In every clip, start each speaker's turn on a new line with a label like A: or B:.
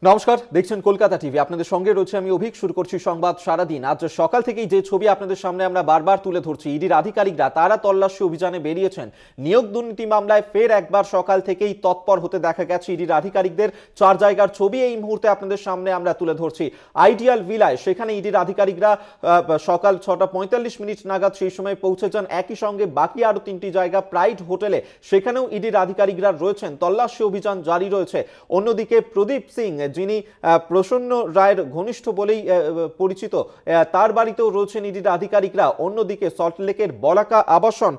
A: নমস্কার, দেখছেন কলকাতা টিভি। আপনাদের সঙ্গে রয়েছে আমি অভিক। শুরু করছি সংবাদ সারাদিন। আজ সকাল থেকেই যে ছবি আপনাদের সামনে আমরা বারবার তুলে ধরছি, ইডির আধিকারিকরা তারা তল্লাশি অভিযানে বেরিয়েছেন। নিয়োগ দুর্নীতি মামলায় ফের একবার সকাল থেকেই তৎপর হতে দেখা গেছে ইডির আধিকারিকদের। 4 জায়গার ছবি এই মুহূর্তে আপনাদের সামনে আমরা তুলে ধরছি। আইডিয়াল ভিলায় সেখানে ইডির আধিকারিকরা সকাল 6:45 নাগাদ সেই সময় পৌঁছে যান। একই সঙ্গে বাকি আরো 3টি জায়গা প্রাইড হোটেলে, সেখানেও ইডির আধিকারিকরা রয়েছেন। তল্লাশি অভিযান জারি রয়েছে। অন্যদিকে প্রদীপ সিং, যিনি প্রসন্ন রায়ের ঘনিষ্ঠ বলেই পরিচিত, তার বাড়িতেও রয়েছেন ইডির আধিকারিকরা। অন্যদিকে সল্টলেকের বলাকা আবাসন,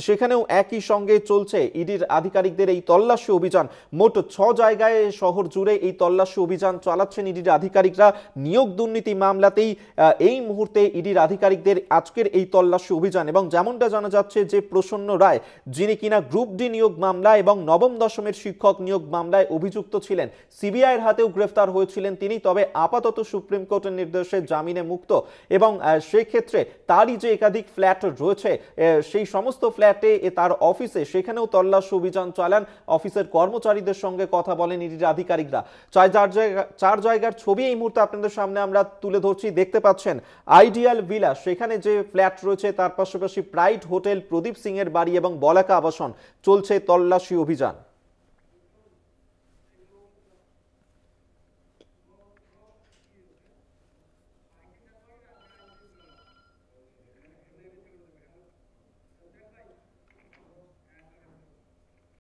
A: সেখানেও একই সঙ্গে চলছে ইডির আধিকারিকদের এই তল্লাশি অভিযান। মোট 6 জায়গায় শহর জুড়ে এই তল্লাশি অভিযান চালাচ্ছেন ইডির আধিকারিকরা। নিয়োগ দুর্নীতি মামলাতেই এই মুহূর্তে ইডির আধিকারিকদের আজকের এই তল্লাশি অভিযান। এবং যেমনটা জানা যাচ্ছে যে প্রসন্ন রায়, যিনি কিনা গ্রুপ ডি নিয়োগ মামলা এবং নবম দশমের শিক্ষক নিয়োগ মামলায় অভিযুক্ত ছিলেন, সিবিআইয়ের হাতেও গ্রেফতার হয়েছিলেন তিনি। তবে আপাতত সুপ্রিম কোর্টের নির্দেশে জামিনে মুক্ত। এবং সেক্ষেত্রে তারই যে একাধিক ফ্ল্যাট রয়েছে, সেই সমস্ত ফ্ল্যাটে তার অফিসে, সেখানেও তল্লাশি অভিযান চালান। অফিসের কর্মচারীদের সঙ্গে কথা বলেন ইডির আধিকারিকরা। 4 জায়গার ছবি এই মুহূর্তে আপনাদের সামনে আমরা তুলে ধরছি। দেখতে পাচ্ছেন আইডিয়াল ভিলা, সেখানে যে ফ্ল্যাট রয়েছে, তার পাশাপাশি প্রাইড হোটেল, প্রদীপ সিং এর বাড়ি এবং বলাকা আবাসন, চলছে তল্লাশি অভিযান।